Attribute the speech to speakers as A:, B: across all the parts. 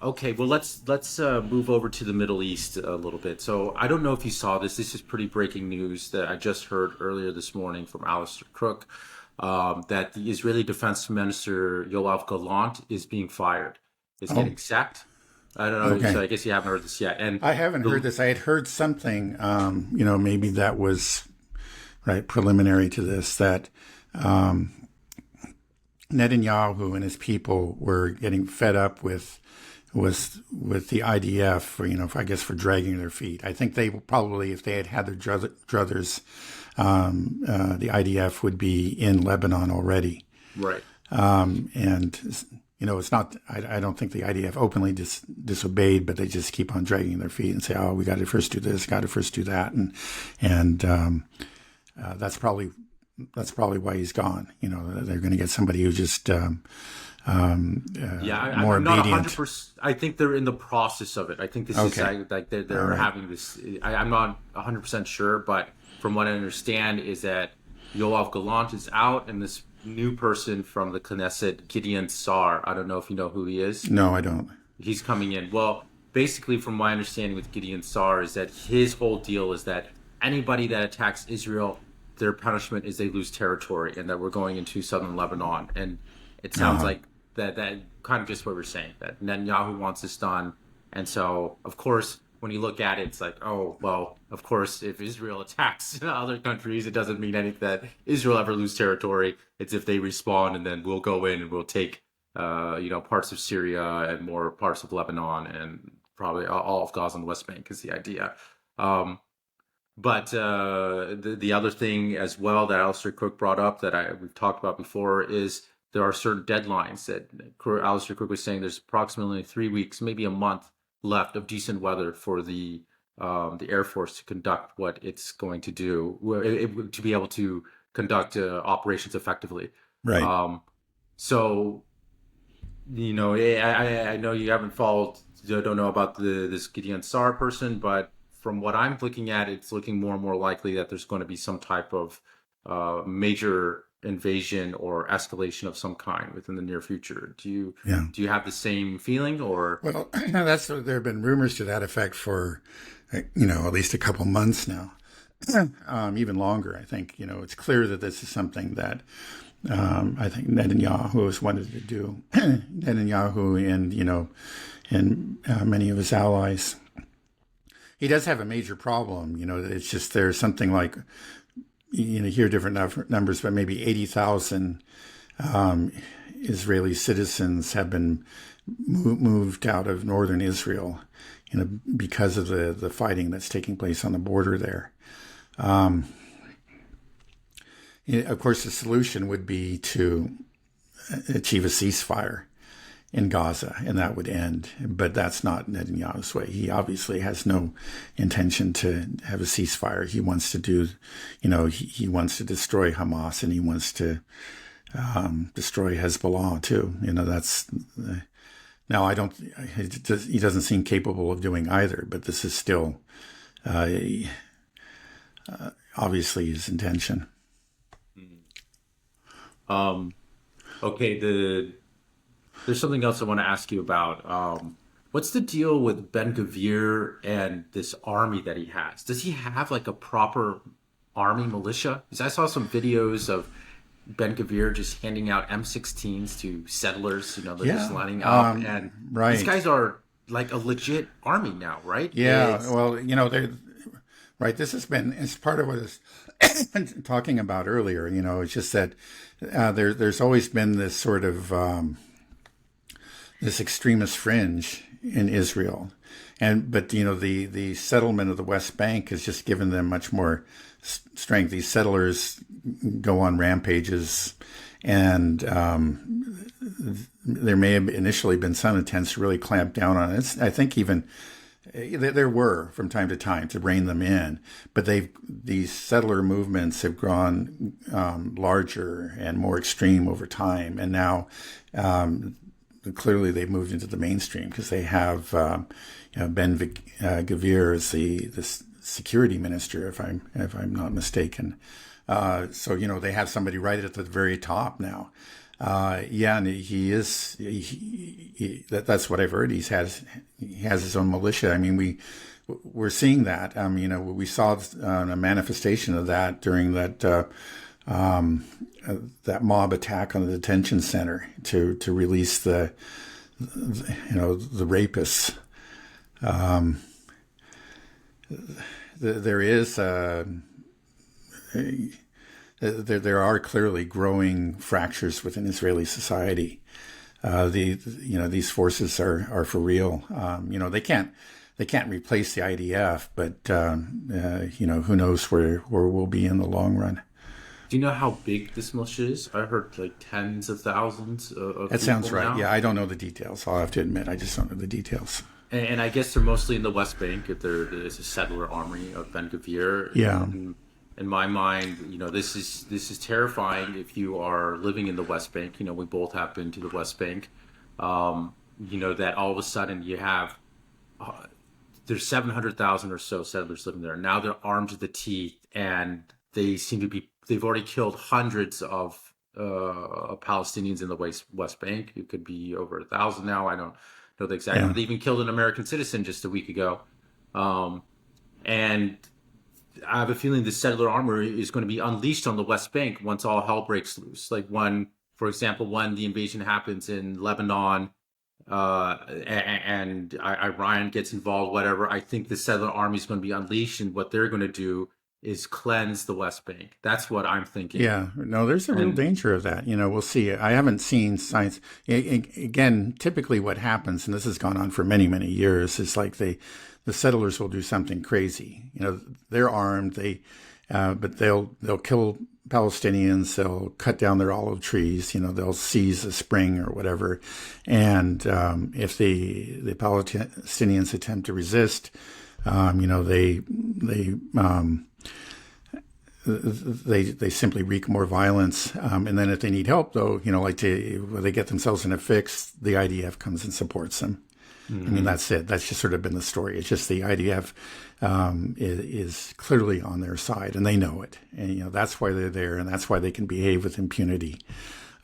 A: Okay, well let's move over to the Middle East a little bit. So I don't know if you saw this. This is pretty breaking news that I just heard earlier this morning from Alistair Crook, that the Israeli Defense Minister Yoav Galant is being fired, is
B: Oh,
A: getting sacked. I don't know. So
B: okay.
A: I guess you haven't heard this yet. And
B: I haven't heard
A: the
B: this. I had heard something, maybe that was right preliminary to this, that Netanyahu and his people were getting fed up with the IDF for, I guess for dragging their feet. I think they probably, if they had had their druthers, the IDF would be in Lebanon already.
A: right.
B: And it's not. I don't think the IDF openly disobeyed, but they just keep on dragging their feet and say, "Oh, we got to first do this, got to first do that," and that's probably why he's gone. They're going to get somebody who's just
A: Yeah,
B: more
A: I'm not 100%.
B: obedient.
A: I think they're in the process of it. I think this is
B: Okay,
A: like
B: all
A: they're
B: right.
A: having this. I'm not 100% sure, but from what I understand is that Yoav Galant is out, and this new person from the Knesset, Gideon Sar. I don't know if you know who he is.
B: No, I don't.
A: He's coming in. Well, basically, from my understanding with Gideon Sar is that his whole deal is that anybody that attacks Israel, their punishment is they lose territory, and that we're going into southern Lebanon. And it sounds
B: Uh,
A: like that kind of just what we're saying, that Netanyahu wants this done. And so, of course, when you look at it, it's like, oh, well, of course, if Israel attacks other countries, it doesn't mean anything that Israel ever lose territory. It's if they respond, and then we'll go in and we'll take, parts of Syria and more parts of Lebanon and probably all of Gaza and the West Bank is the idea. Um, but the other thing as well that Alistair Cook brought up that we've talked about before is there are certain deadlines that Alistair Cook was saying there's approximately 3 weeks, maybe a month left of decent weather for the Air Force to conduct what it's going to do, to be able to conduct operations effectively.
B: right.
A: Um, so I know you haven't followed, you don't know about this Gideon Sar person, but from what I'm looking at, it's looking more and more likely that there's going to be some type of major invasion or escalation of some kind within the near future. Do you
B: Yeah.
A: do you have the same feeling, or
B: Well, there have been rumors to that effect for, at least a couple months now, even longer. I think, it's clear that this is something that I think Netanyahu has wanted to do. Netanyahu and many of his allies. He does have a major problem. It's just there's something like, hear different numbers, but maybe 80,000 Israeli citizens have been moved out of northern Israel, because of the fighting that's taking place on the border there. Um, of course, the solution would be to achieve a ceasefire in Gaza, and that would end. But that's not Netanyahu's way. He obviously has no intention to have a ceasefire. He wants to do, he wants to destroy Hamas, and he wants to destroy Hezbollah too. That's now I don't. He doesn't seem capable of doing either. But this is still uh, obviously his intention.
A: um, okay? There's something else I want to ask you about. What's the deal with Ben-Gvir and this army that he has? Does he have like a proper army militia? Because I saw some videos of Ben-Gvir just handing out M16s to settlers. They're just
B: Yeah.
A: lining up, and these
B: Right.
A: guys are like a legit army now, right?
B: Yeah. Well, they're right. It's part of what I was talking about earlier. It's just that there's always been this sort of this extremist fringe in Israel, but the settlement of the West Bank has just given them much more strength. These settlers go on rampages, and there may have initially been some attempts to really clamp down on it. I think even there were from time to time to rein them in, but these settler movements have grown larger and more extreme over time, and now clearly they've moved into the mainstream because they have Ben-Gvir as the security minister, if I'm not mistaken. So they have somebody right at the very top now. Yeah, and he is. That's what I've heard. He has his own militia. I mean, we're seeing that. We saw a manifestation of that during that mob attack on the detention center to release the rapists. There is there are clearly growing fractures within Israeli society. These forces are for real. They can't replace the IDF, but who knows where we'll be in the long run.
A: Do you know how big this militia is? I heard like tens of thousands of
B: That
A: people
B: sounds right.
A: now.
B: Yeah, I don't know the details. I'll have to admit, I just don't know the details.
A: And I guess they're mostly in the West Bank. If there's a settler army of Ben-Gvir.
B: Yeah.
A: In my mind, this is terrifying. If you are living in the West Bank, we both have been to the West Bank. That all of a sudden you have there's 700,000 or so settlers living there. Now they're armed to the teeth, and they've already killed hundreds of Palestinians in the West Bank. It could be over 1,000 now. I don't know the exact number. They even killed an American citizen just a week ago. And I have a feeling the settler army is going to be unleashed on the West Bank once all hell breaks loose. Like for example, when the invasion happens in Lebanon, and Iran gets involved, whatever, I think the settler army is going to be unleashed, and what they're going to do is cleanse the West Bank. That's what I'm thinking.
B: Yeah, no, there's a real danger of that. We'll see. I haven't seen signs. Again, typically what happens, and this has gone on for many, many years, is like the settlers will do something crazy. They're armed. But they'll kill Palestinians. They'll cut down their olive trees. They'll seize a spring or whatever. And if the Palestinians attempt to resist, they simply wreak more violence. And then if they need help, though, when they get themselves in a fix, the IDF comes and supports them. Mm-hmm. I mean, that's it. That's just sort of been the story. It's just the IDF is clearly on their side, and they know it. And, that's why they're there, and that's why they can behave with impunity.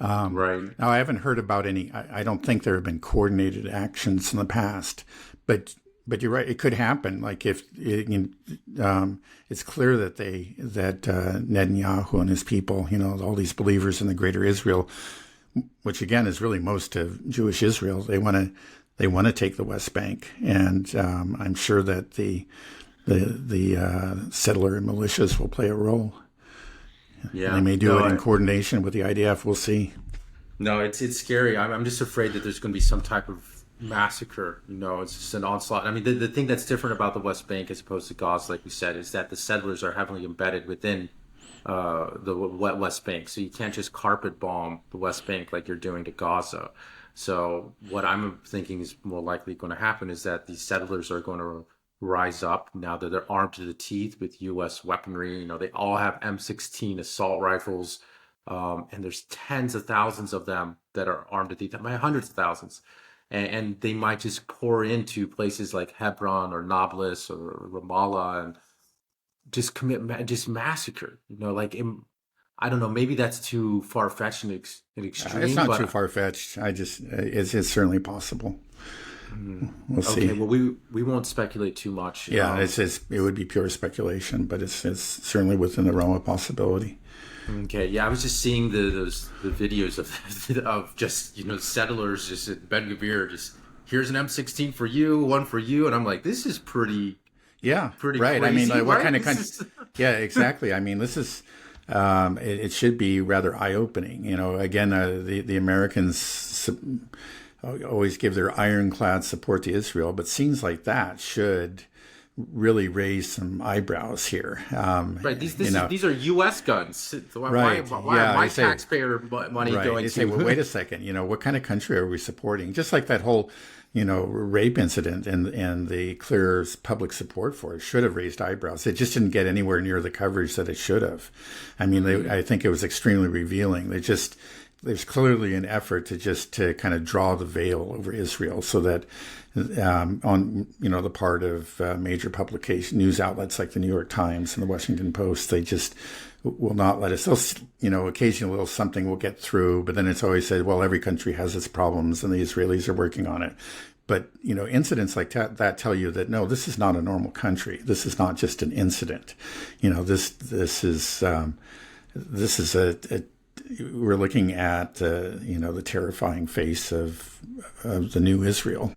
A: Right.
B: Now, I haven't heard about any. I don't think there have been coordinated actions in the past, but you're right. It could happen. Like if it's clear that Netanyahu and his people, all these believers in the Greater Israel, which again is really most of Jewish Israel, they want to take the West Bank, and I'm sure that the settler and militias will play a role.
A: Yeah,
B: they may do it in coordination with the IDF. We'll see.
A: No, it's scary. I'm just afraid that there's going to be some type of massacre. It's just an onslaught. I mean, the thing that's different about the West Bank as opposed to Gaza, like we said, is that the settlers are heavily embedded within the West Bank. So you can't just carpet bomb the West Bank like you're doing to Gaza. So what I'm thinking is more likely going to happen is that these settlers are going to rise up now that they're armed to the teeth with U.S. weaponry. They all have M16 assault rifles, and there's tens of thousands of them that are armed to the teeth, hundreds of thousands. And they might just pour into places like Hebron or Nablus or Ramallah and just commit massacre. I don't know. Maybe that's too far-fetched and extreme.
B: It's not too far-fetched. It's certainly possible. We'll see.
A: Okay, well, we won't speculate too much.
B: Yeah, it would be pure speculation, but it's certainly within the realm of possibility.
A: Okay, yeah, I was just seeing the videos of just settlers just at Ben-Gvir, just here's an M16 for you, one for you, and I'm like, this is pretty. Yeah, pretty
B: right.
A: Crazy,
B: I mean, like, what
A: right?
B: kind of country? Yeah, exactly. I mean, this is. It should be rather eye-opening. Again, the Americans always give their ironclad support to Israel, but scenes like that should really raise some eyebrows here.
A: Right. These are U.S. guns.
B: Why
A: my taxpayer money going
B: to? Well, wait a second. What kind of country are we supporting? Just like that whole, rape incident and the clear public support for it should have raised eyebrows. It just didn't get anywhere near the coverage that it should have. I mean, I think it was extremely revealing. There's clearly an effort to kind of draw the veil over Israel so that on the part of major publication news outlets like the New York Times and the Washington Post. They just will not let us. Occasionally a little something will get through, but then it's always said, well, every country has its problems and the Israelis are working on it. But, incidents like that tell you that, no, this is not a normal country. This is not just an incident. This is we're looking at, the terrifying face of the new Israel.